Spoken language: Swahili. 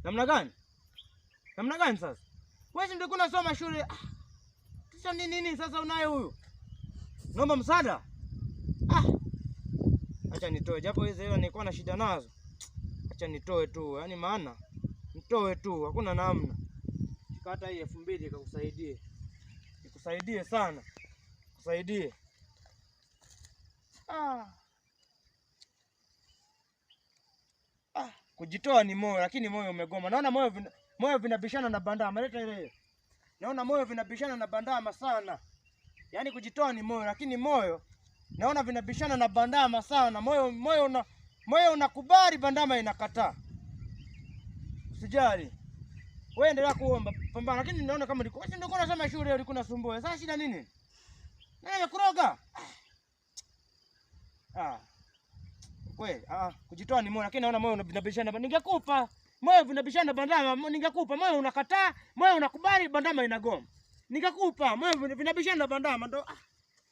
Namna gani? Namna gani sasa? Wewe ndio unasoma shule. Sasa nini sasa unaye huyu? Naomba msaada. Acha nitoe japo hizo hela nilikuwa na shida nazo. Acha nitoe tu. Yaani maana nitoe tu, hakuna namna. Shikata hii 2000 ikakusaidie. Ikusaidie sana. Kusaidie. Kujitoa ni moyo, lakini moyo umegoma. Naona moyo vinabishana na bandama. Leta ile. Naona moyo vinabishana na bandama sana. Yaani kujitoa ni moyo, lakini moyo naona vinabishana na bandama sana. Moyo unakubali, bandama inakataa. Usijali. Wewe endelea kuomba, pambana, lakini naona kama ndio unasema shule ulikuwa unasumbua. Sasa shida nini? Nani amekuroga? Kweli, kujitoa ni moyo, lakini naona moyo unabishana. Ningekupa moyo vinabishana bandama, ningekupa moyo unakataa, moyo unakubali, bandama inagoma. Ningekupa moyo vinabishana bandama ndo